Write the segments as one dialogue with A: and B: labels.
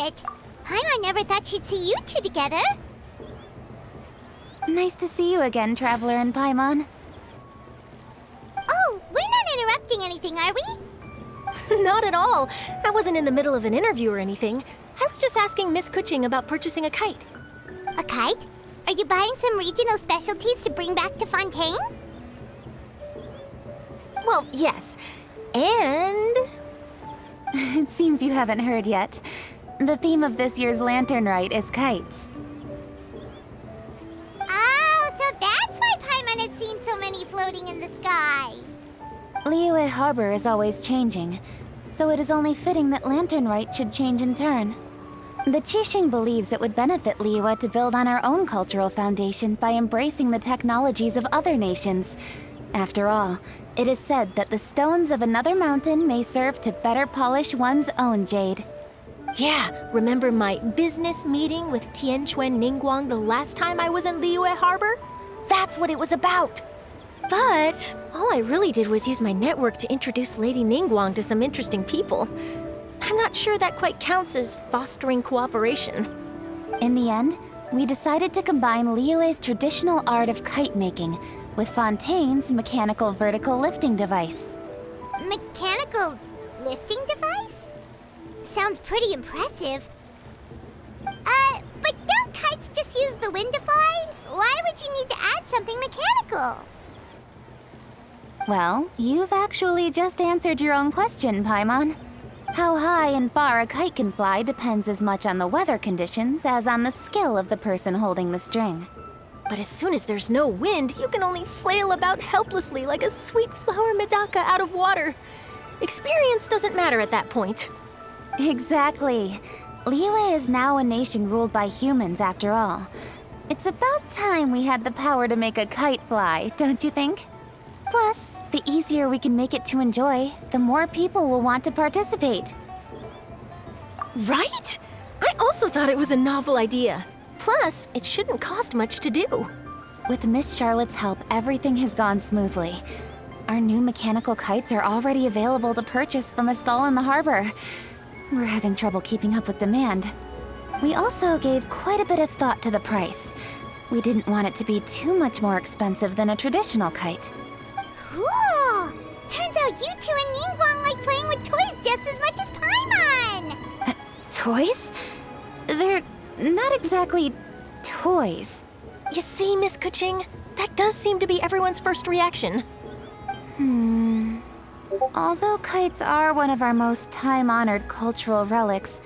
A: it! Paimon never thought she'd see you two together.
B: Nice to see you again, Traveler and Paimon.
A: Oh, we're not interrupting anything, are we?
C: Not at all. I wasn't in the middle of an interview or anything. I was just asking Miss Kuching about purchasing a kite.
A: A kite? Are you buying some regional specialties to bring back to Fontaine?
C: Well, yes. And...
B: It seems you haven't heard yet. The theme of this year's Lantern Rite is kites.
A: Oh, so that's why Paimon has seen so many floating in the sky.
B: Liyue Harbor is always changing, so it is only fitting that Lantern Rite should change in turn. The Qixing believes it would benefit Liyue to build on our own cultural foundation by embracing the technologies of other nations. After all, it is said that the stones of another mountain may serve to better polish one's own jade.
C: Yeah, remember my business meeting with Tianquan Ningguang the last time I was in Liyue Harbor? That's what it was about. But all I really did was use my network to introduce Lady Ningguang to some interesting people. I'm not sure that quite counts as fostering cooperation.
B: In the end, we decided to combine Liyue's traditional art of kite making with Fontaine's mechanical vertical lifting device.
A: Mechanical lifting device? Sounds pretty impressive. But don't kites just use the wind to fly? Why would you need to add something mechanical?
B: Well, you've actually just answered your own question, Paimon. How high and far a kite can fly depends as much on the weather conditions as on the skill of the person holding the string.
C: But as soon as there's no wind, you can only flail about helplessly like a sweet flower medaka out of water. Experience doesn't matter at that point.
B: Exactly. Liyue is now a nation ruled by humans, after all. It's about time we had the power to make a kite fly, don't you think? Plus, the easier we can make it to enjoy, the more people will want to participate.
C: Right? I also thought it was a novel idea. Plus, it shouldn't cost much to do.
B: With Miss Charlotte's help, everything has gone smoothly. Our new mechanical kites are already available to purchase from a stall in the harbor. We're having trouble keeping up with demand. We also gave quite a bit of thought to the price. We didn't want it to be too much more expensive than a traditional kite.
A: Cool! Turns out you two and Ningguang like playing with toys just as much as Paimon!
B: Toys? They're not exactly toys.
C: You see, Miss Kuching? That does seem to be everyone's first reaction.
B: Although kites are one of our most time-honored cultural relics,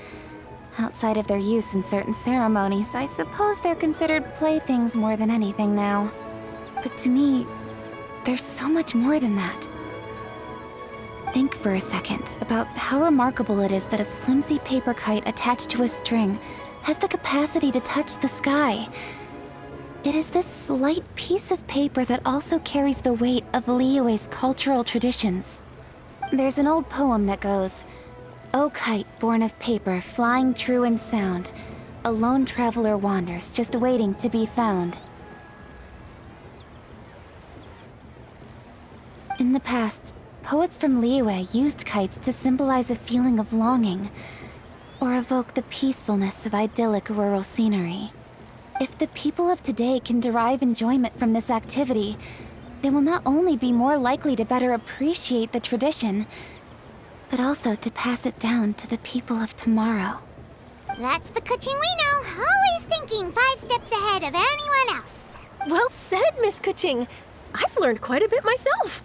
B: outside of their use in certain ceremonies, I suppose they're considered playthings more than anything now. But to me, there's so much more than that. Think for a second about how remarkable it is that a flimsy paper kite attached to a string has the capacity to touch the sky. It is this slight piece of paper that also carries the weight of Liyue's cultural traditions. There's an old poem that goes, "O kite born of paper, flying true and sound, a lone traveler wanders, just waiting to be found." In the past, poets from Liyue used kites to symbolize a feeling of longing, or evoke the peacefulness of idyllic rural scenery. If the people of today can derive enjoyment from this activity, they will not only be more likely to better appreciate the tradition, but also to pass it down to the people of tomorrow.
A: That's the Kuching we know, always thinking 5 steps ahead of anyone else.
C: Well said, Miss Kuching. I've learned quite a bit myself.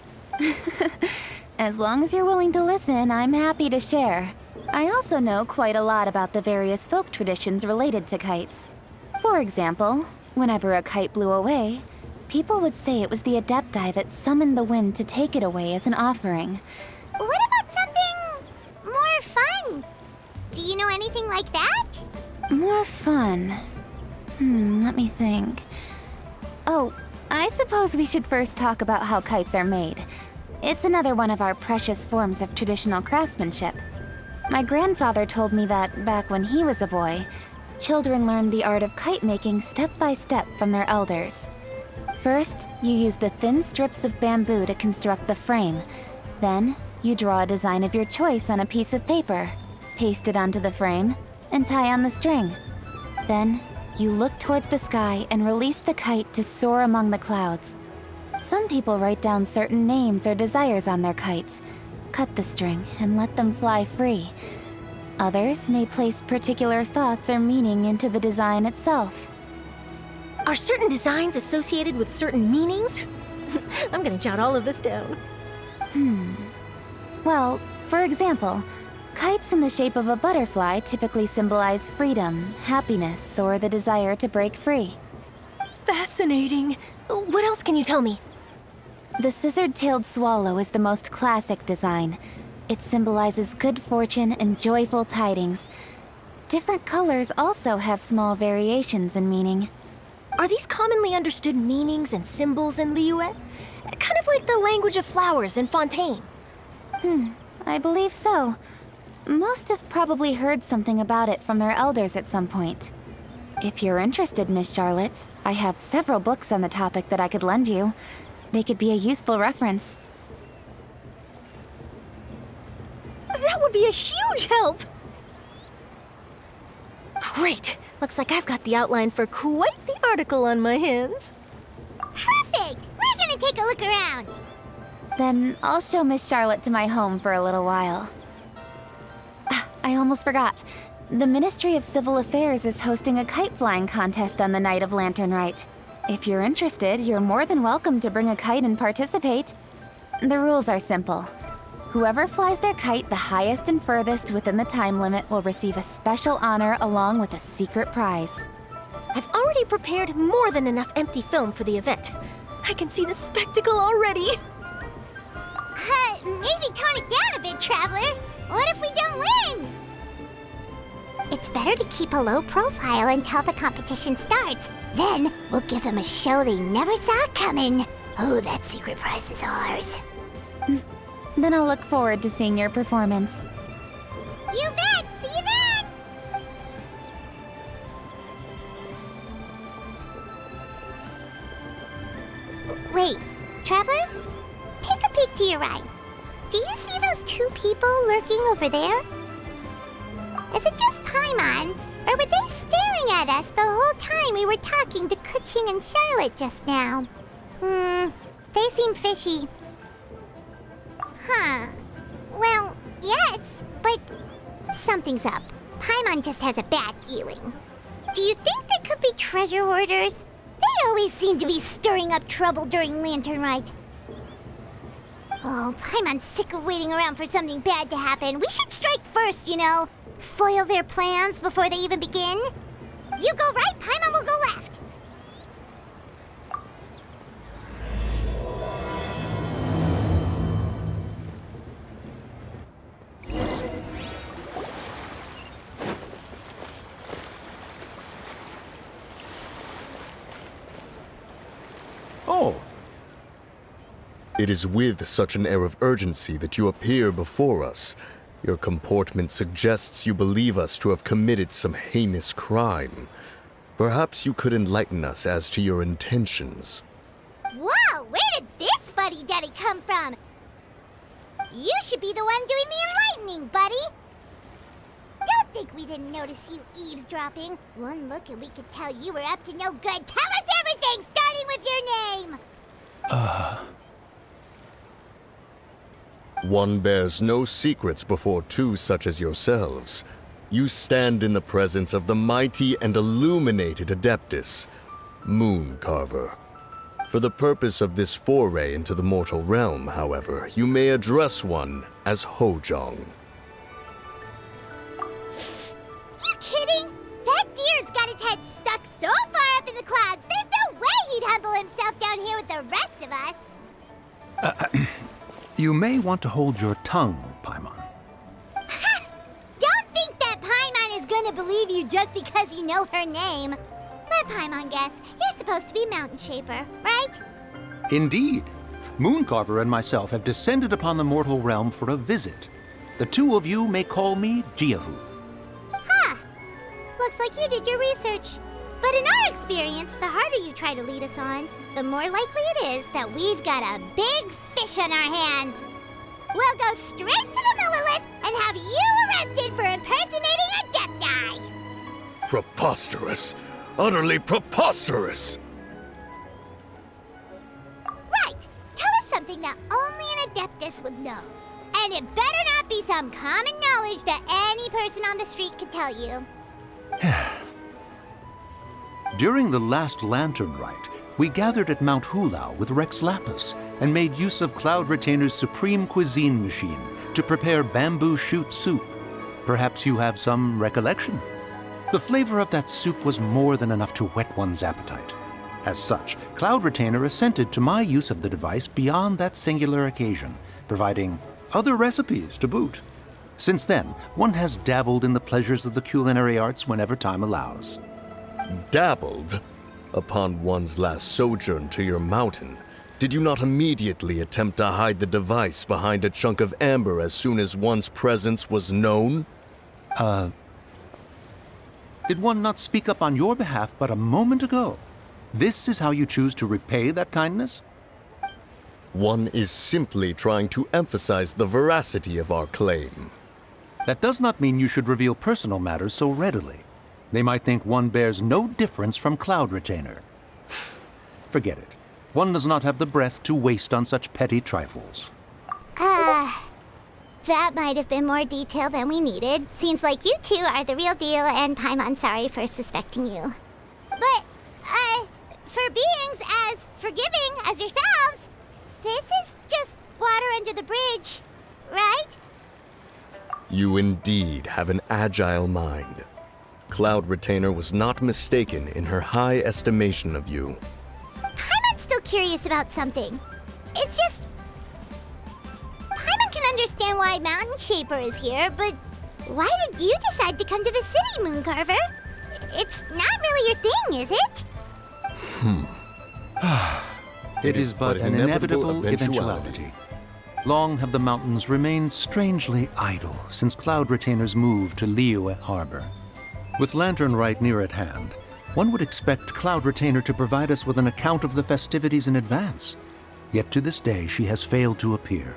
B: As long as you're willing to listen, I'm happy to share. I also know quite a lot about the various folk traditions related to kites. For example, whenever a kite blew away, people would say it was the Adepti that summoned the wind to take it away as an offering.
A: What about something more fun? Do you know anything like that?
B: More fun? Let me think. Oh, I suppose we should first talk about how kites are made. It's another one of our precious forms of traditional craftsmanship. My grandfather told me that, back when he was a boy, children learned the art of kite making step by step from their elders. First, you use the thin strips of bamboo to construct the frame. Then, you draw a design of your choice on a piece of paper, paste it onto the frame, and tie on the string. Then, you look towards the sky and release the kite to soar among the clouds. Some people write down certain names or desires on their kites, cut the string, and let them fly free. Others may place particular thoughts or meaning into the design itself.
C: Are certain designs associated with certain meanings? I'm gonna jot all of this down.
B: Well, for example, kites in the shape of a butterfly typically symbolize freedom, happiness, or the desire to break free.
C: Fascinating. What else can you tell me?
B: The scissored-tailed swallow is the most classic design. It symbolizes good fortune and joyful tidings. Different colors also have small variations in meaning.
C: Are these commonly understood meanings and symbols in Liyue? Kind of like the language of flowers in Fontaine.
B: I believe so. Most have probably heard something about it from their elders at some point. If you're interested, Miss Charlotte, I have several books on the topic that I could lend you. They could be a useful reference.
C: That would be a huge help! Great! Looks like I've got the outline for quite the article on my hands.
A: Perfect! We're gonna take a look around.
B: Then I'll show Miss Charlotte to my home for a little while. I almost forgot. The Ministry of Civil Affairs is hosting a kite flying contest on the night of Lantern Rite. If you're interested, you're more than welcome to bring a kite and participate. The rules are simple. Whoever flies their kite the highest and furthest within the time limit will receive a special honor along with a secret prize.
C: I've already prepared more than enough empty film for the event. I can see the spectacle already.
A: Maybe tone it down a bit, Traveler. What if we don't win? It's better to keep a low profile until the competition starts. Then we'll give them a show they never saw coming. Oh, that secret prize is ours.
B: Then I'll look forward to seeing your performance.
A: You bet! See you then! Wait, Traveler? Take a peek to your right. Do you see those two people lurking over there? Is it just Paimon, or were they staring at us the whole time we were talking to Kuching and Charlotte just now? They seem fishy. Huh. Well, yes, but something's up. Paimon just has a bad feeling. Do you think they could be treasure hoarders? They always seem to be stirring up trouble during Lantern Rite. Oh, Paimon's sick of waiting around for something bad to happen. We should strike first, you know. Foil their plans before they even begin. You go right, Paimon will go left.
D: Oh. It is with such an air of urgency that you appear before us. Your comportment suggests you believe us to have committed some heinous crime. Perhaps you could enlighten us as to your intentions.
A: Whoa, where did this fuddy-duddy come from? You should be the one doing the enlightening, buddy. Don't think we didn't notice you eavesdropping. One look and we could tell you were up to no good. Tell us everything, starting with your name.
D: One bears no secrets before two such as yourselves. You stand in the presence of the mighty and illuminated Adeptus, Moon Carver. For the purpose of this foray into the mortal realm, however, you may address one as Hojong.
A: You kidding? That deer's got his head stuck so far up in the clouds, there's no way he'd humble himself down here with the rest of us.
E: You may want to hold your tongue, Paimon.
A: Don't think that Paimon is gonna believe you just because you know her name. Let Paimon guess. You're supposed to be Mountain Shaper, right?
E: Indeed. Mooncarver and myself have descended upon the mortal realm for a visit. The two of you may call me Jiahu.
A: Huh. Looks like you did your research. But in our experience, the harder you try to lead us on, the more likely it is that we've got a big fish on our hands. We'll go straight to the Millilith and have you arrested for impersonating a death guy.
D: Preposterous! Utterly preposterous!
A: Right! Tell us something that only an Adeptus would know. And it better not be some common knowledge that any person on the street could tell you.
E: During the last Lantern Rite, we gathered at Mount Hulao with Rex Lapis and made use of Cloud Retainer's supreme cuisine machine to prepare bamboo shoot soup. Perhaps you have some recollection? The flavor of that soup was more than enough to whet one's appetite. As such, Cloud Retainer assented to my use of the device beyond that singular occasion, providing other recipes to boot. Since then, one has dabbled in the pleasures of the culinary arts whenever time allows.
D: Dabbled? Upon one's last sojourn to your mountain, did you not immediately attempt to hide the device behind a chunk of amber as soon as one's presence was known?
E: Did one not speak up on your behalf but a moment ago? This is how you choose to repay that kindness?
D: One is simply trying to emphasize the veracity of our claim.
E: That does not mean you should reveal personal matters so readily. They might think one bears no difference from Cloud Retainer. Forget it. One does not have the breath to waste on such petty trifles.
A: That might have been more detail than we needed. Seems like you two are the real deal, and Paimon's sorry for suspecting you. But, for beings as forgiving as yourselves, this is just water under the bridge, right?
D: You indeed have an agile mind. Cloud Retainer was not mistaken in her high estimation of you.
A: Paimon's still curious about something. It's just... Paimon can understand why Mountain Shaper is here, but why did you decide to come to the city, Mooncarver? It's not really your thing, is it?
E: It is but an inevitable eventuality. Long have the mountains remained strangely idle since Cloud Retainer's move to Liyue Harbor. With Lantern Rite near at hand, one would expect Cloud Retainer to provide us with an account of the festivities in advance. Yet to this day, she has failed to appear.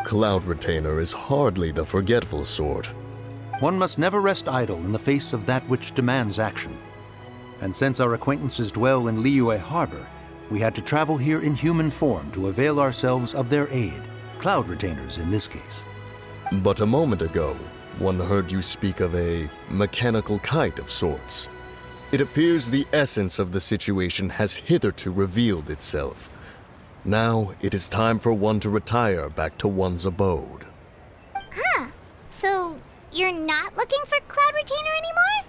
D: Cloud Retainer is hardly the forgetful sort.
E: One must never rest idle in the face of that which demands action. And since our acquaintances dwell in Liyue Harbor, we had to travel here in human form to avail ourselves of their aid, Cloud Retainers in this case.
D: But a moment ago, one heard you speak of a mechanical kite of sorts. It appears the essence of the situation has hitherto revealed itself. Now it is time for one to retire back to one's abode.
A: So you're not looking for Cloud Retainer anymore?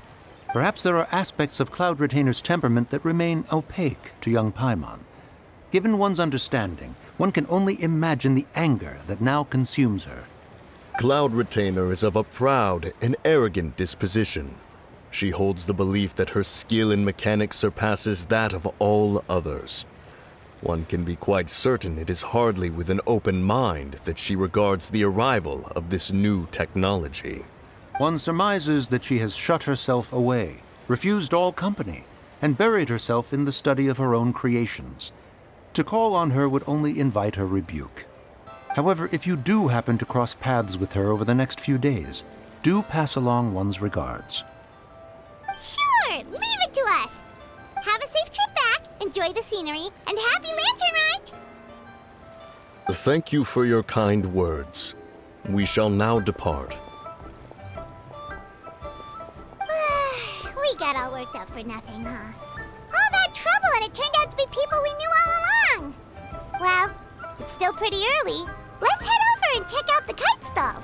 E: Perhaps there are aspects of Cloud Retainer's temperament that remain opaque to young Paimon. Given one's understanding, one can only imagine the anger that now consumes her.
D: Cloud Retainer is of a proud and arrogant disposition. She holds the belief that her skill in mechanics surpasses that of all others. One can be quite certain it is hardly with an open mind that she regards the arrival of this new technology.
E: One surmises that she has shut herself away, refused all company, and buried herself in the study of her own creations. To call on her would only invite her rebuke. However, if you do happen to cross paths with her over the next few days, do pass along one's regards.
A: Sure, leave it to us. Have a safe trip back, enjoy the scenery, and happy Lantern Rite!
D: Thank you for your kind words. We shall now depart.
A: We got all worked up for nothing, huh? All that trouble, and it turned out to be people we knew all along. Well, it's still pretty early. Let's head over and check out the kite stalls.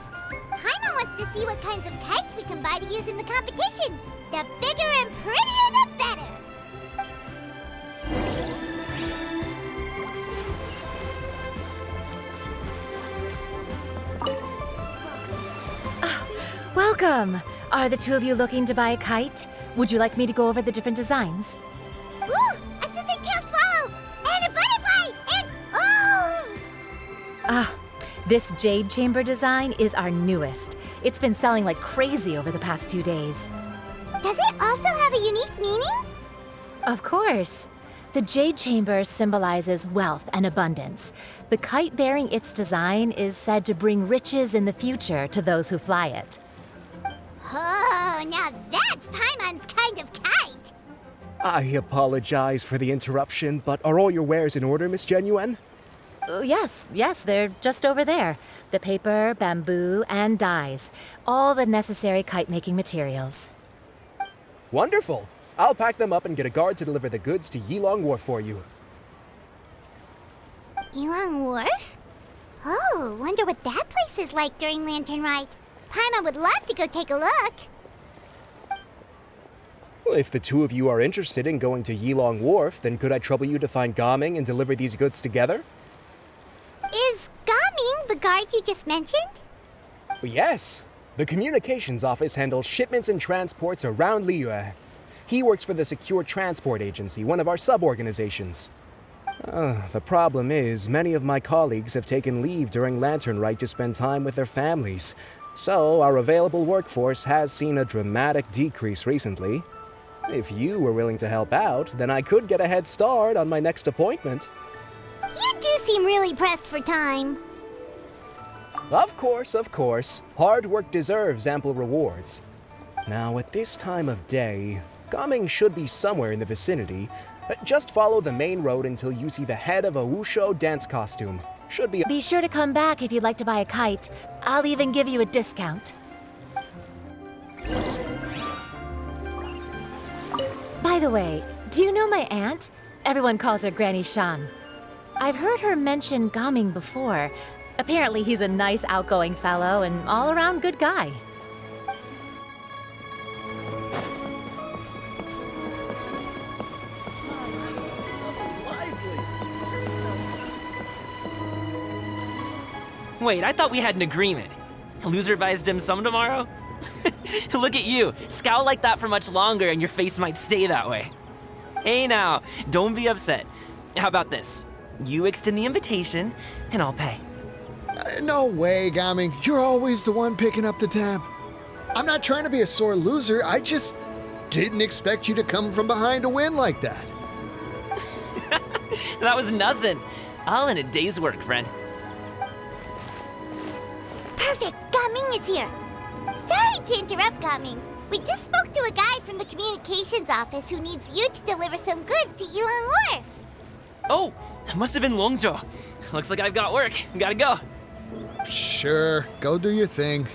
A: Paimon wants to see what kinds of kites we can buy to use in the competition. The bigger and prettier, the better.
F: Welcome! Are the two of you looking to buy a kite? Would you like me to go over the different designs?
A: Ooh, a scissor tail swallow! And a butterfly! And oh!
F: This jade chamber design is our newest. It's been selling like crazy over the past 2 days.
A: Does it also have a unique meaning?
F: Of course. The jade chamber symbolizes wealth and abundance. The kite bearing its design is said to bring riches in the future to those who fly it.
A: Oh, now that's Paimon Paimon's kind of kite.
G: I apologize for the interruption, but are all your wares in order, Miss Genuine?
F: Yes, they're just over there. The paper, bamboo, and dyes. All the necessary kite-making materials.
G: Wonderful. I'll pack them up and get a guard to deliver the goods to Yilong Wharf for you.
A: Yilong Wharf? Oh, wonder what that place is like during Lantern Rite. Paimon would love to go take a look.
G: Well, if the two of you are interested in going to Yilong Wharf, then could I trouble you to find Gaming and deliver these goods together?
A: Is Gaming the guard you just mentioned?
G: Yes. The communications office handles shipments and transports around Liyue. He works for the Secure Transport Agency, one of our sub-organizations. The problem is, many of my colleagues have taken leave during Lantern Rite to spend time with their families. So, our available workforce has seen a dramatic decrease recently. If you were willing to help out, then I could get a head start on my next appointment.
A: You do seem really pressed for time.
G: Of course, of course. Hard work deserves ample rewards. Now, at this time of day, Gaming should be somewhere in the vicinity. Just follow the main road until you see the head of a Wushu dance costume. Should be...
F: Be sure to come back if you'd like to buy a kite. I'll even give you a discount. By the way, do you know my aunt? Everyone calls her Granny Shan. I've heard her mention Gaming before. Apparently he's a nice, outgoing fellow and all-around good guy.
H: Wait, I thought we had an agreement. Loser buys dim sum tomorrow? Look at you, scowl like that for much longer and your face might stay that way. Hey now, don't be upset. How about this? You extend the invitation, and I'll pay.
I: No way, Gaming. You're always the one picking up the tab. I'm not trying to be a sore loser. I just didn't expect you to come from behind to win like that.
H: That was nothing. All in a day's work, friend.
A: Perfect, Gaming is here. Sorry to interrupt, Gaming. We just spoke to a guy from the communications office who needs you to deliver some goods to Yilong Wharf.
H: Oh, that must have been Longzhou. Looks like I've got work. Gotta go.
I: Sure, go do your thing.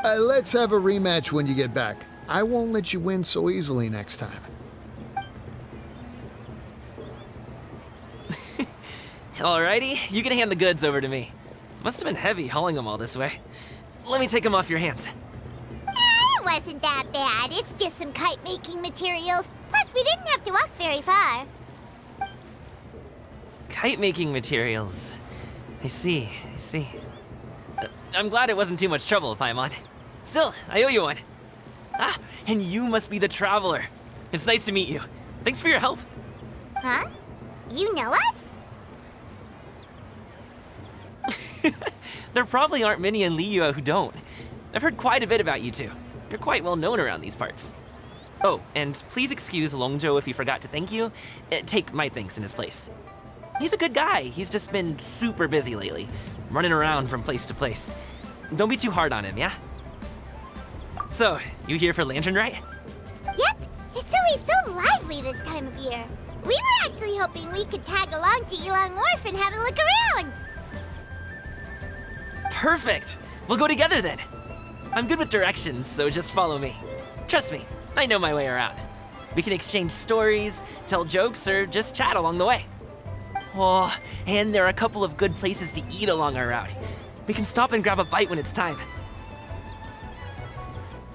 I: Let's have a rematch when you get back. I won't let you win so easily next time.
H: Alrighty, you can hand the goods over to me. Must have been heavy hauling them all this way. Let me take them off your hands.
A: It wasn't that bad. It's just some kite-making materials. Plus, we didn't have to walk very far.
H: Kite-making materials. I see. I'm glad it wasn't too much trouble, Paimon. Still, I owe you one. Ah, and you must be the traveler. It's nice to meet you. Thanks for your help.
A: Huh? You know us?
H: There probably aren't many in Liyue who don't. I've heard quite a bit about you two. You're quite well known around these parts. Oh, and please excuse Longzhou if he forgot to thank you. Take my thanks in his place. He's a good guy. He's just been super busy lately, running around from place to place. Don't be too hard on him, yeah? So, you here for Lantern Rite?
A: Yep. It's always so lively this time of year. We were actually hoping we could tag along to Yilong Wharf and have a look around.
H: Perfect! We'll go together then. I'm good with directions, so just follow me. Trust me, I know my way around. We can exchange stories, tell jokes, or just chat along the way. Oh, and there are a couple of good places to eat along our route. We can stop and grab a bite when it's time.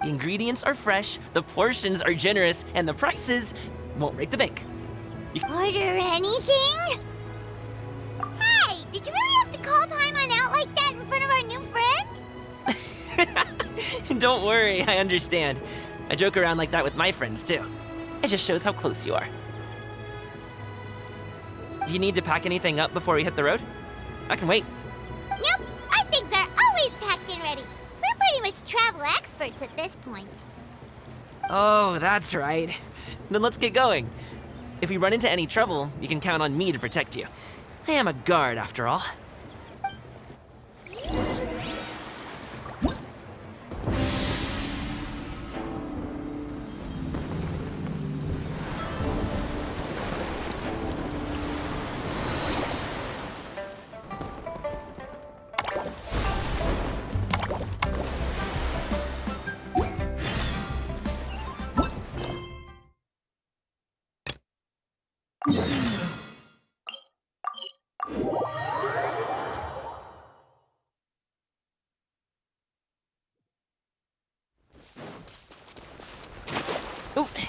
H: The ingredients are fresh, the portions are generous, and the prices won't break the bank.
A: Order anything? Hey, did you really have to call Paimon out like that in front of our new friend?
H: Don't worry, I understand. I joke around like that with my friends too. It just shows how close you are. Do you need to pack anything up before we hit the road? I can wait.
A: Nope, our things are always packed and ready. We're pretty much travel experts at this point.
H: Oh, that's right. Then let's get going. If we run into any trouble, you can count on me to protect you. I am a guard, after all. Ooh,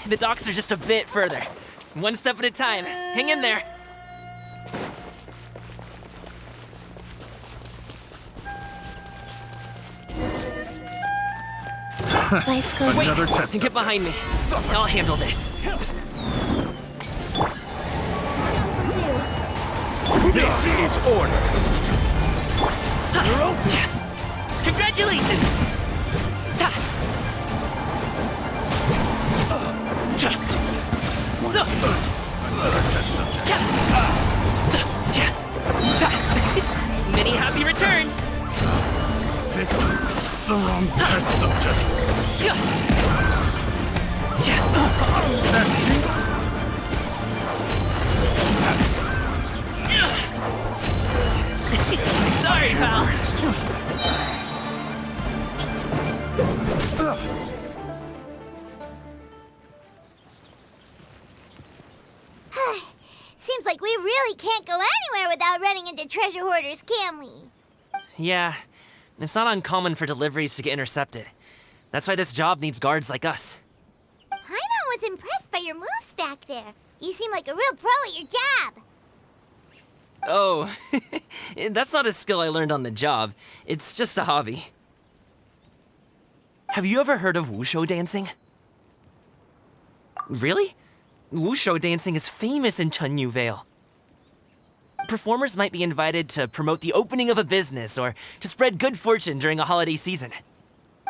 H: the docks are just a bit further. One step at a time. Hang in there.
C: Life goes.
H: Wait, get behind me. I'll handle this.
J: This is order.
H: Congratulations! Many happy returns!
J: The wrong test subject.
H: Sorry, pal.
A: Seems like we really can't go anywhere without running into treasure hoarders, can we?
H: Yeah, it's not uncommon for deliveries to get intercepted. That's why this job needs guards like us.
A: Paimon was impressed by your moves back there. You seem like a real pro at your job.
H: Oh, that's not a skill I learned on the job. It's just a hobby. Have you ever heard of wushu dancing? Really? Wushu dancing is famous in Chunyu Vale. Performers might be invited to promote the opening of a business or to spread good fortune during a holiday season.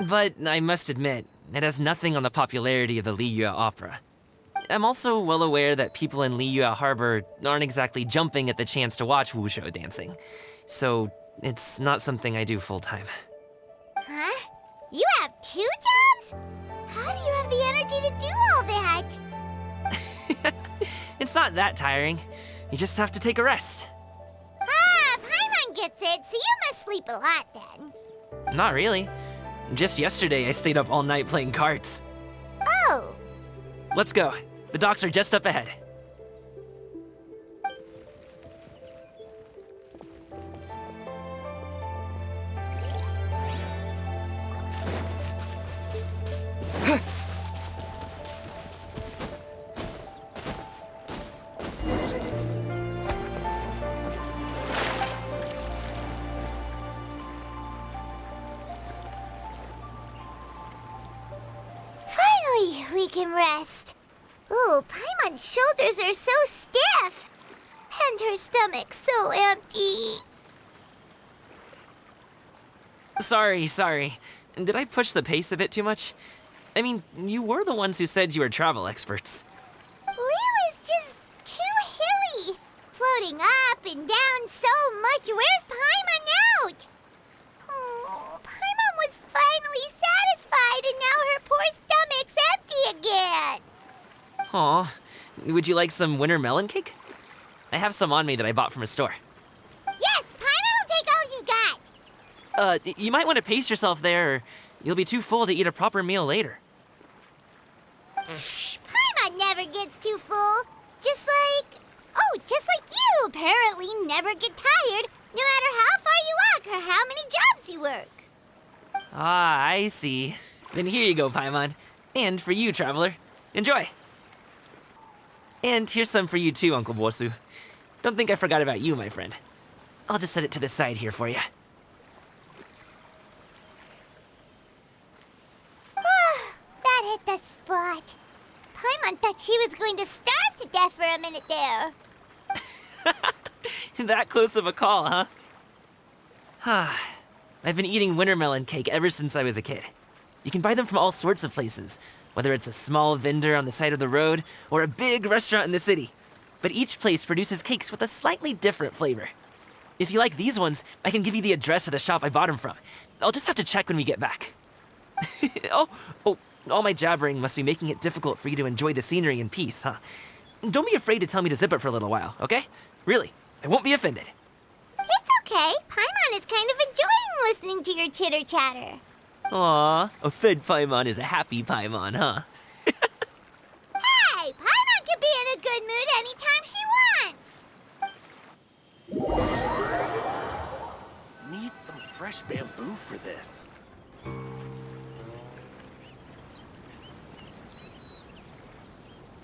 H: But I must admit, it has nothing on the popularity of the Liyue opera. I'm also well aware that people in Liyue Harbor aren't exactly jumping at the chance to watch wushu dancing. So it's not something I do full-time.
A: Huh? You have 2 jobs? How do you have the energy to do all that?
H: It's not that tiring. You just have to take a rest.
A: Ah, Paimon gets it, so you must sleep a lot then.
H: Not really. Just yesterday, I stayed up all night playing cards.
A: Oh.
H: Let's go. The docks are just up ahead.
A: Finally, we can rest. Ooh, Paimon's shoulders are so stiff. And her stomach so empty.
H: Sorry. Did I push the pace a bit too much? I mean, you were the ones who said you were travel experts.
A: Liyue is just too hilly. Floating up and down so much. Where's Paimon out? Oh, Paimon was finally satisfied and now her poor stomach's empty again.
H: Aw, would you like some winter melon cake? I have some on me that I bought from a store.
A: Yes, Paimon will take all you got.
H: You might want to pace yourself there, or you'll be too full to eat a proper meal later.
A: Paimon never gets too full. Just like you apparently never get tired, no matter how far you walk or how many jobs you work.
H: Ah, I see. Then here you go, Paimon. And for you, traveler. Enjoy. And here's some for you too, Uncle Bosu. Don't think I forgot about you, my friend. I'll just set it to the side here for you.
A: That hit the spot. Paimon thought she was going to starve to death for a minute there.
H: That close of a call, huh? I've been eating winter melon cake ever since I was a kid. You can buy them from all sorts of places, whether it's a small vendor on the side of the road or a big restaurant in the city. But each place produces cakes with a slightly different flavor. If you like these ones, I can give you the address of the shop I bought them from. I'll just have to check when we get back. Oh, all my jabbering must be making it difficult for you to enjoy the scenery in peace, huh? Don't be afraid to tell me to zip it for a little while, okay? Really, I won't be offended.
A: It's okay. Paimon is kind of enjoying listening to your chitter-chatter.
H: Aw, a fed Paimon is a happy Paimon, huh?
A: Hey, Paimon could be in a a good mood anytime she wants.
J: Need some fresh bamboo for this.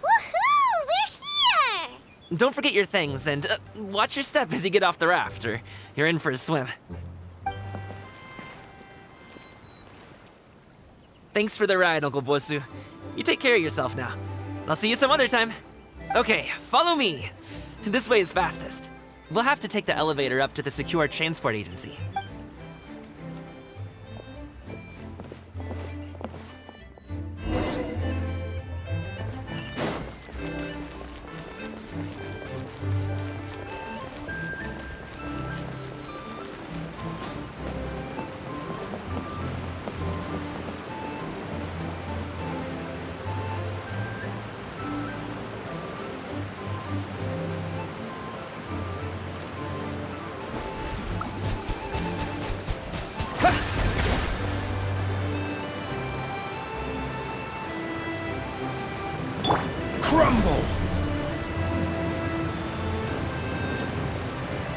A: Woohoo! We're here!
H: Don't forget your things, and watch your step as you get off the raft, or you're in for a swim. Thanks for the ride, Uncle Bosu. You take care of yourself now. I'll see you some other time. Okay, follow me. This way is fastest. We'll have to take the elevator up to the secure transport agency.
J: Crumble!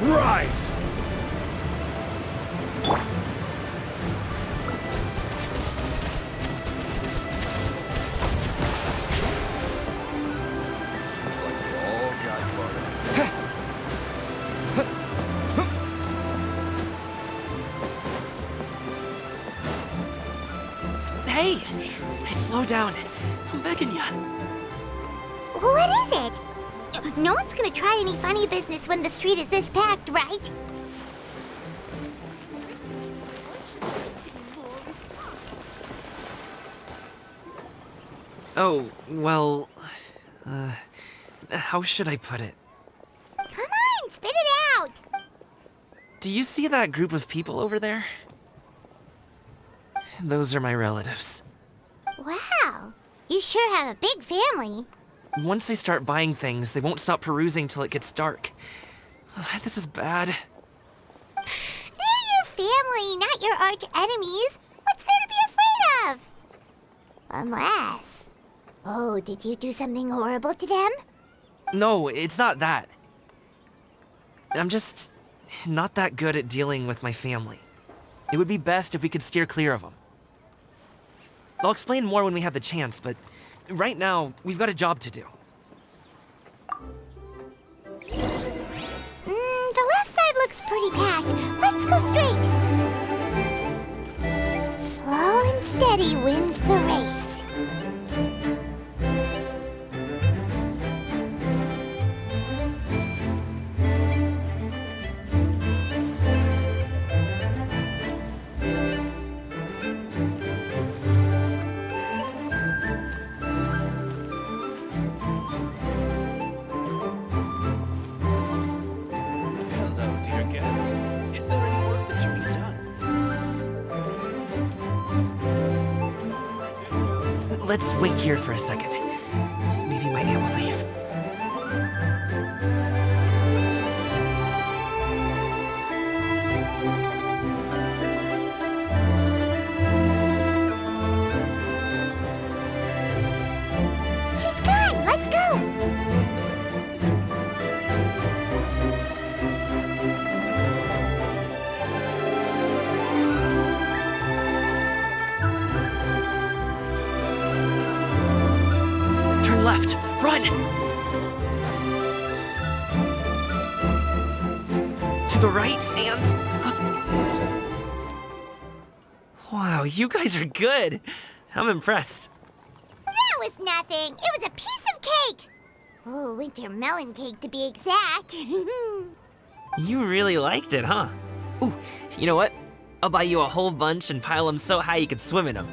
J: Rise! Seems like we all got caught
H: Hey! Hey, slow down. I'm begging ya.
A: What is it? No one's gonna try any funny business when the street is this packed, right?
H: Oh, well... how should I put it?
A: Come on, spit it out!
H: Do you see that group of people over there? Those are my relatives.
A: Wow, you sure have a big family.
H: Once they start buying things, they won't stop perusing till it gets dark. This is bad.
A: They're your family, not your arch enemies. What's there to be afraid of? Unless... Oh, did you do something horrible to them?
H: No, it's not that. I'm just not that good at dealing with my family. It would be best if we could steer clear of them. I'll explain more when we have the chance, but right now, we've got a job to do.
A: The left side looks pretty packed. Let's go straight. Slow and steady wins the race.
J: Hello, dear guests. Is there any work that you need done?
H: Let's wait here for a second. Maybe my aunt will leave.
A: She's gone. Let's go.
H: Turn left. Run! To the right and... Wow, you guys are good. I'm impressed.
A: That was nothing. It was a piece of cake. Oh, winter melon cake to be exact.
H: You really liked it, huh? Ooh, you know what? I'll buy you a whole bunch and pile them so high you could swim in them.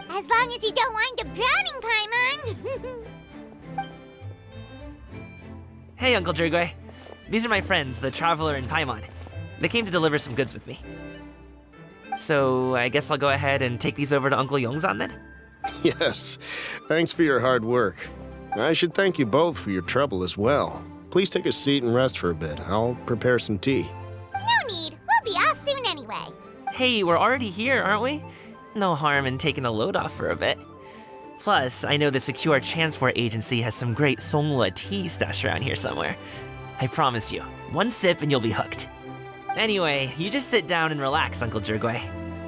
A: As long as you don't wind up drowning, Paimon.
H: Hey, Uncle Drigway. These are my friends, the Traveler and Paimon. They came to deliver some goods with me. So, I guess I'll go ahead and take these over to Uncle Yongzan then?
K: Yes, thanks for your hard work. I should thank you both for your trouble as well. Please take a seat and rest for a bit. I'll prepare some tea.
A: No need. We'll be off soon anyway.
H: Hey, we're already here, aren't we? No harm in taking a load off for a bit. Plus, I know the Secure Transport Agency has some great Songlua tea stashed around here somewhere. I promise you, one sip and you'll be hooked. Anyway, you just sit down and relax, Uncle Jirgwe.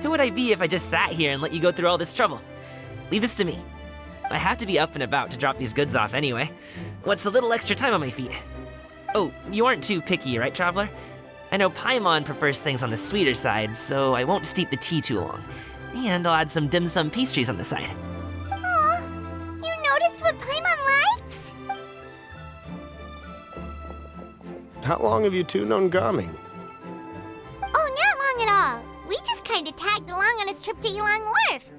H: Who would I be if I just sat here and let you go through all this trouble? Leave this to me. I have to be up and about to drop these goods off anyway. What's a little extra time on my feet? Oh, you aren't too picky, right, Traveler? I know Paimon prefers things on the sweeter side, so I won't steep the tea too long. And I'll add some dim sum pastries on the side.
A: Aw, you noticed what Paimon likes?
K: How long have you two known Gaming?
A: Oh, not long at all. We just kind of tagged along on his trip to Yulong Wharf.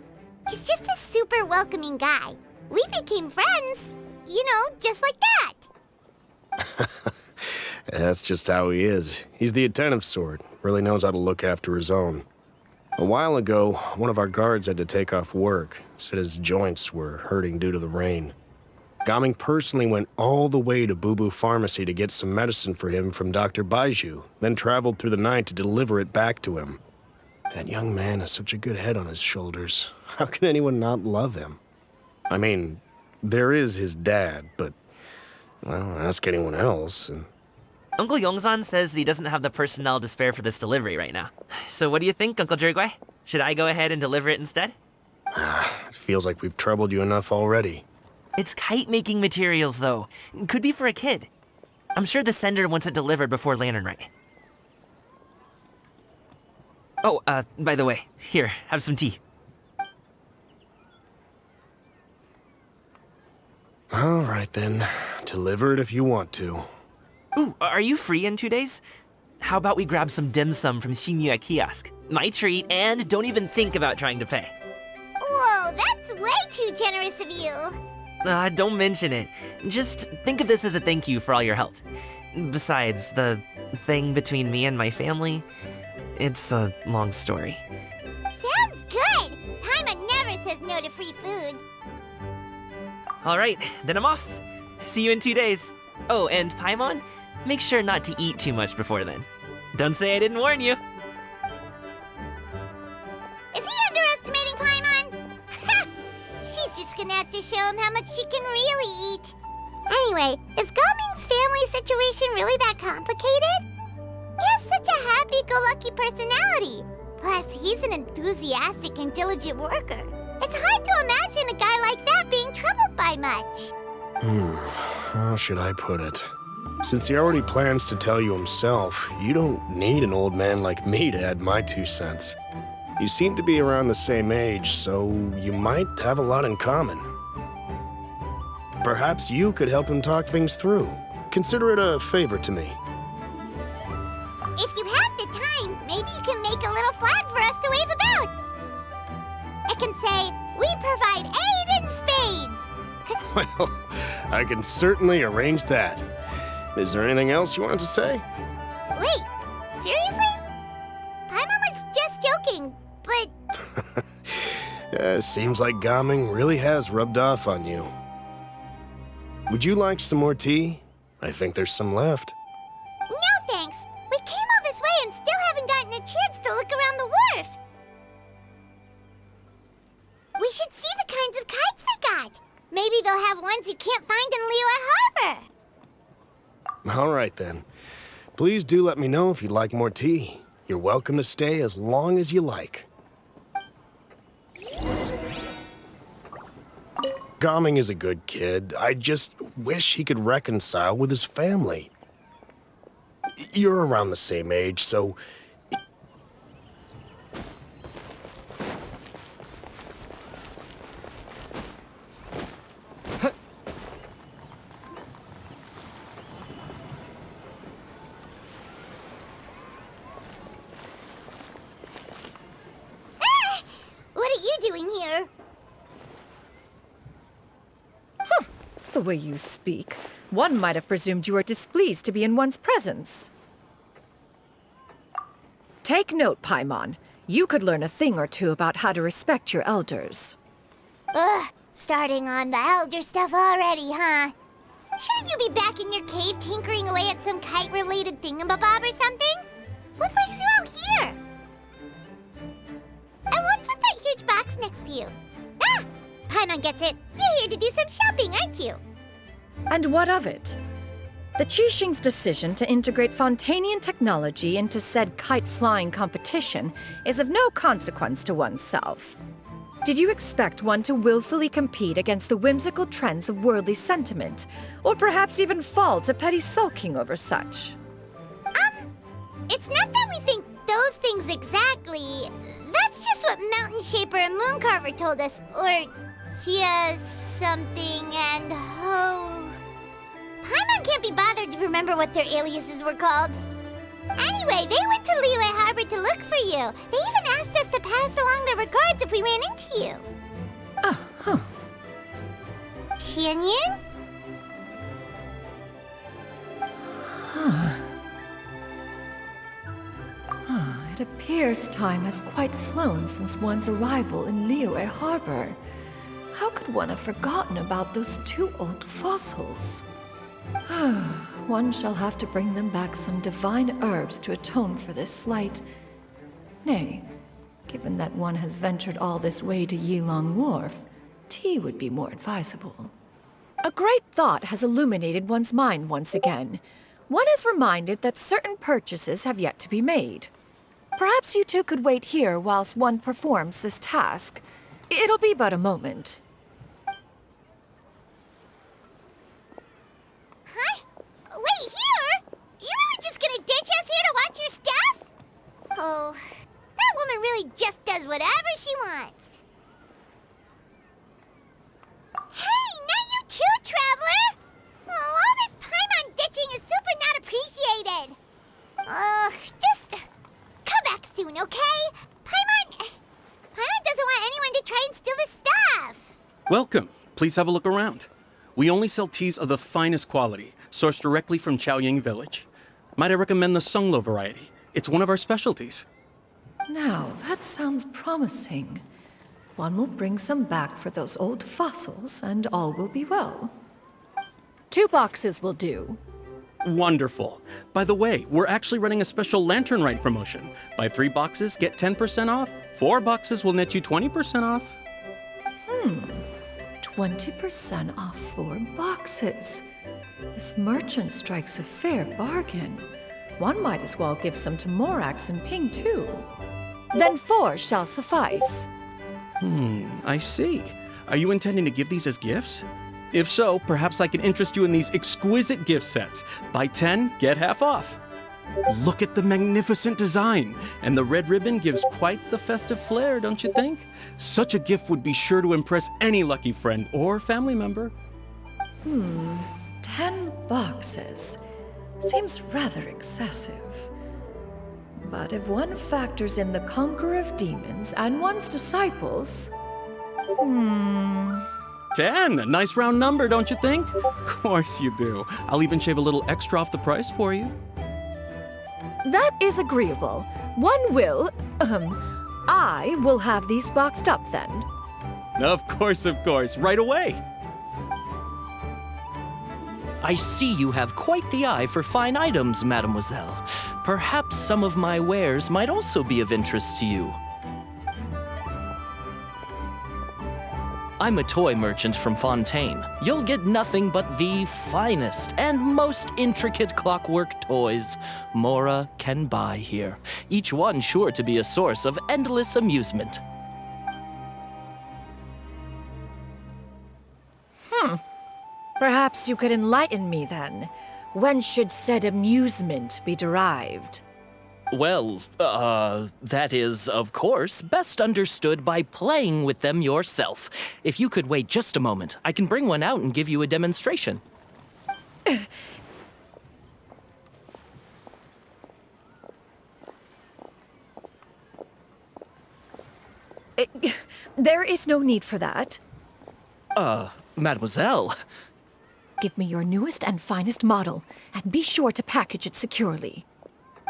A: He's just a super welcoming guy. We became friends, you know, just like that.
K: That's just how he is. He's the attentive sort, really knows how to look after his own. A while ago, one of our guards had to take off work, said his joints were hurting due to the rain. Gaming personally went all the way to Boo Boo Pharmacy to get some medicine for him from Dr. Baiju, then traveled through the night to deliver it back to him. That young man has such a good head on his shoulders. How can anyone not love him? I mean, there is his dad, but, well, ask anyone else, and...
H: Uncle Yongzan says that he doesn't have the personnel to spare for this delivery right now. So what do you think, Uncle Jirgwe? Should I go ahead and deliver it instead?
K: It feels like we've troubled you enough already.
H: It's kite-making materials, though. Could be for a kid. I'm sure the sender wants it delivered before Lantern Rite. Oh, by the way, here, have some tea.
K: All right, then. Deliver it if you want to.
H: Ooh, are you free in 2 days? How about we grab some dim sum from Shinya Kiosk? My treat, and don't even think about trying to pay.
A: Whoa, that's way too generous of you.
H: Don't mention it. Just think of this as a thank you for all your help. Besides, the thing between me and my family, it's a long story.
A: Sounds good. Paimon never says no to free food.
H: All right, then I'm off. See you in 2 days. Oh, and Paimon, make sure not to eat too much before then. Don't say I didn't warn you.
A: Is he underestimating Paimon? Ha! She's just gonna have to show him how much she can really eat. Anyway, is Gaming's family situation really that complicated? He has such a happy-go-lucky personality. Plus, he's an enthusiastic and diligent worker. It's hard to imagine a guy like that being troubled by much.
K: How should I put it? Since he already plans to tell you himself, you don't need an old man like me to add my 2 cents. You seem to be around the same age, so you might have a lot in common. Perhaps you could help him talk things through. Consider it a favor to me.
A: If you have the time, maybe you can make a little flag for us to wave about. It can say, "We provide aid in spades."
K: Well, I can certainly arrange that. Is there anything else you wanted to say?
A: Wait, seriously? Paimon was just joking, but...
K: Seems like Gaming really has rubbed off on you. Would you like some more tea? I think there's some left.
A: No thanks. We came all this way and still haven't gotten a chance to look around the wharf. We should see the kinds of kites they got. Maybe they'll have ones you can't find in Liyue Harbor.
K: All right, then. Please do let me know if you'd like more tea. You're welcome to stay as long as you like. Gaming is a good kid. I just wish he could reconcile with his family. You're around the same age, so...
A: What are you doing here?
L: The way you speak, one might have presumed you were displeased to be in one's presence. Take note, Paimon. You could learn a thing or two about how to respect your elders.
A: Ugh, starting on the elder stuff already, huh? Shouldn't you be back in your cave tinkering away at some kite-related thingamabob or something? What brings you out here? And what's with that huge box next to you? Ah! Paimon gets it. You're here to do some shopping, aren't you?
L: And what of it? The Qixing's decision to integrate Fontanian technology into said kite-flying competition is of no consequence to oneself. Did you expect one to willfully compete against the whimsical trends of worldly sentiment, or perhaps even fall to petty sulking over such?
A: It's not that we think those things exactly. That's just what Mountain Shaper and Moon Carver told us. Or Tia something and Ho. Paimon can't be bothered to remember what their aliases were called. Anyway, they went to Liyue Harbor to look for you. They even asked us to pass along their regards if we ran into you.
L: Oh, huh.
A: Tianyin?
L: It appears time has quite flown since one's arrival in Liyue Harbor. How could one have forgotten about those two old fossils? One shall have to bring them back some divine herbs to atone for this slight. Nay, given that one has ventured all this way to Yilong Wharf, tea would be more advisable. A great thought has illuminated one's mind once again. One is reminded that certain purchases have yet to be made. Perhaps you two could wait here whilst one performs this task. It'll be but a moment.
A: Huh? Wait, here? You really just gonna ditch us here to watch your stuff? Oh, that woman really just does whatever she wants. Hey, not you too, Traveler! Oh, all this Paimon ditching is super not appreciated. Just come back soon, okay? Paimon doesn't want anyone to try and steal his stuff.
M: Welcome. Please have a look around. We only sell teas of the finest quality, sourced directly from Chaoying Village. Might I recommend the Sunglo variety? It's one of our specialties.
L: Now, that sounds promising. One will bring some back for those old fossils, and all will be well.
C: 2 boxes will do.
M: Wonderful. By the way, we're actually running a special lantern ride promotion. Buy 3 boxes, get 10% off. 4 boxes will net you 20% off.
L: 20% off 4 boxes. This merchant strikes a fair bargain. One might as well give some to Morax and Ping, too.
C: Then 4 shall suffice.
M: I see. Are you intending to give these as gifts? If so, perhaps I can interest you in these exquisite gift sets. Buy 10, get half off. Look at the magnificent design, and the red ribbon gives quite the festive flair, don't you think? Such a gift would be sure to impress any lucky friend or family member.
L: 10 boxes. Seems rather excessive. But if one factors in the Conqueror of Demons and one's disciples...
M: 10! A nice round number, don't you think? Of course you do. I'll even shave a little extra off the price for you.
L: That is agreeable. One will, I will have these boxed up then.
M: Of course, right away.
N: I see you have quite the eye for fine items, mademoiselle. Perhaps some of my wares might also be of interest to you. I'm a toy merchant from Fontaine. You'll get nothing but the finest and most intricate clockwork toys Mora can buy here. Each one sure to be a source of endless amusement.
L: Perhaps you could enlighten me then. When should said amusement be derived?
N: Well, that is, of course, best understood by playing with them yourself. If you could wait just a moment, I can bring one out and give you a demonstration.
L: There is no need for that.
N: Mademoiselle.
L: Give me your newest and finest model, and be sure to package it securely.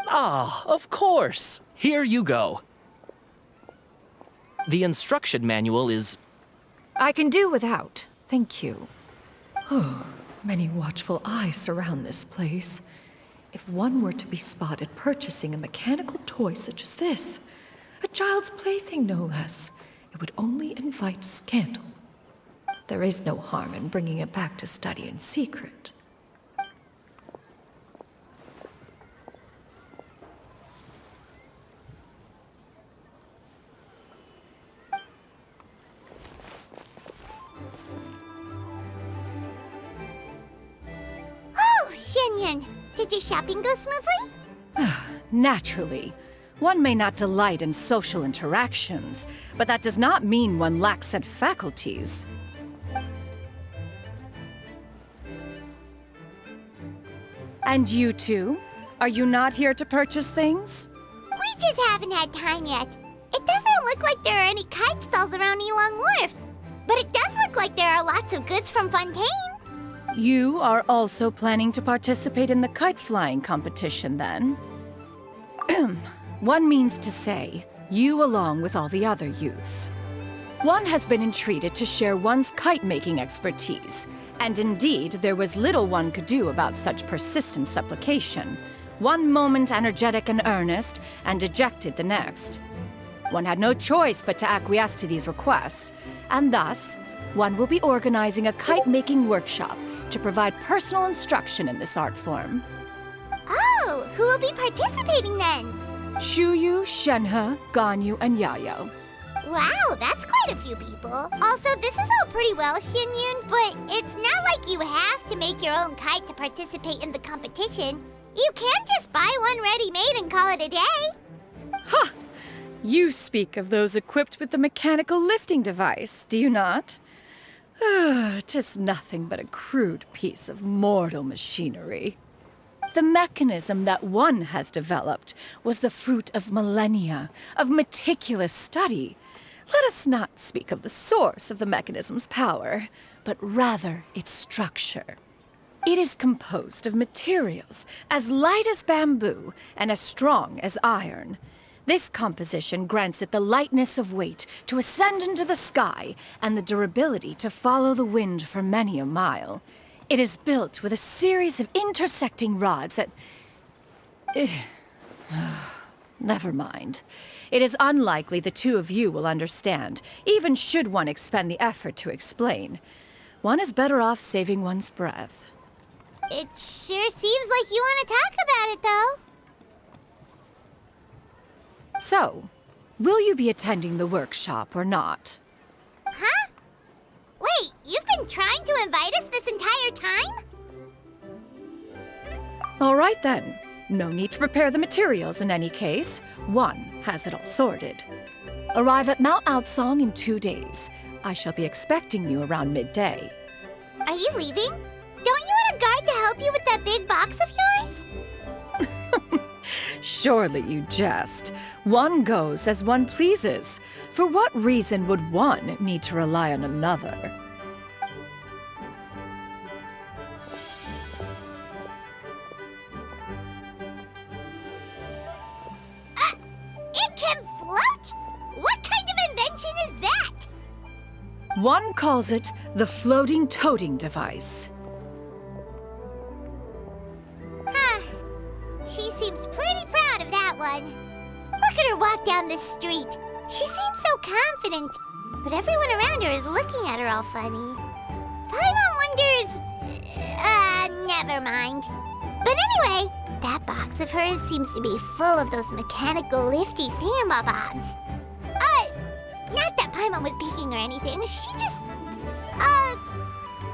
N: Ah, of course. Here you go. The instruction manual is...
L: I can do without, thank you. Many watchful eyes surround this place. If one were to be spotted purchasing a mechanical toy such as this, a child's plaything no less, it would only invite scandal. there is no harm in bringing it back to study in secret.
A: Oh, Xianyun, did your shopping go smoothly?
O: Naturally. One may not delight in social interactions, but that does not mean one lacks said faculties. And you two? Are you not here to purchase things?
A: We just haven't had time yet. It doesn't look like there are any kite stalls around Elong Wharf, but it does look like there are lots of goods from Fontaine.
O: You are also planning to participate in the kite flying competition, then? One means to say, you along with all the other youths. One has been entreated to share one's kite-making expertise, and indeed, there was little one could do about such persistent supplication. One moment energetic and earnest, and dejected the next. One had no choice but to acquiesce to these requests, and thus, one will be organizing a kite-making workshop to provide personal instruction in this art form.
A: Oh, who will be participating then?
O: Shuyu, Shenhe, Ganyu, and Yayo.
A: Wow, that's quite a few people. Also, this is all pretty well, Xianyun, but it's not like you have to make your own kite to participate in the competition. You can just buy one ready-made and call it a day.
O: Ha! You speak of those equipped with the mechanical lifting device, do you not? 'Tis nothing but a crude piece of mortal machinery. The mechanism that one has developed was the fruit of millennia of meticulous study. Let us not speak of the source of the mechanism's power, but rather its structure. It is composed of materials as light as bamboo and as strong as iron. This composition grants it the lightness of weight to ascend into the sky and the durability to follow the wind for many a mile. It is built with a series of intersecting rods that... Never mind. It is unlikely the two of you will understand, even should one expend the effort to explain. One is better off saving one's breath.
A: It sure seems like you want to talk about it, though.
O: So, will you be attending the workshop or not?
A: Huh? Wait, you've been trying to invite us this entire time?
O: All right then. No need to prepare the materials in any case. One has it all sorted. Arrive at Mount Outsong in 2 days. I shall be expecting you around midday.
A: Are you leaving? Don't you want a guard to help you with that big box of yours?
O: Surely you jest. One goes as one pleases. For what reason would one need to rely on another?
A: It can float? What kind of invention is that?
O: One calls it the floating toting device.
A: Huh. She seems pretty proud of that one. Look at her walk down the street. She seems so confident, but everyone around her is looking at her all funny. Paimon wonders... never mind. But anyway, that box of hers seems to be full of those mechanical lifty thingamabobs. Not that Paimon was peeking or anything. She just,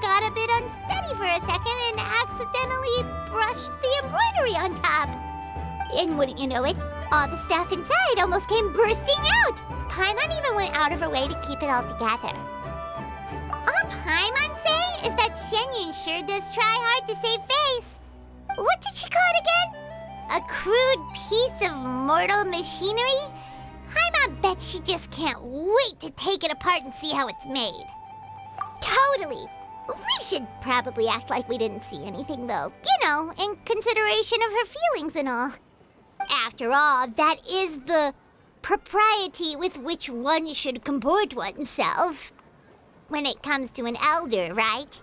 A: got a bit unsteady for a second and accidentally brushed the embroidery on top. And wouldn't you know it, all the stuff inside almost came bursting out. Paimon even went out of her way to keep it all together. All Paimon say is that Xianyun sure does try hard to save face. What did she call it again? A crude piece of mortal machinery? Paimon bets she just can't wait to take it apart and see how it's made. Totally. We should probably act like we didn't see anything, though. You know, in consideration of her feelings and all. After all, that is the propriety with which one should comport oneself when it comes to an elder, right?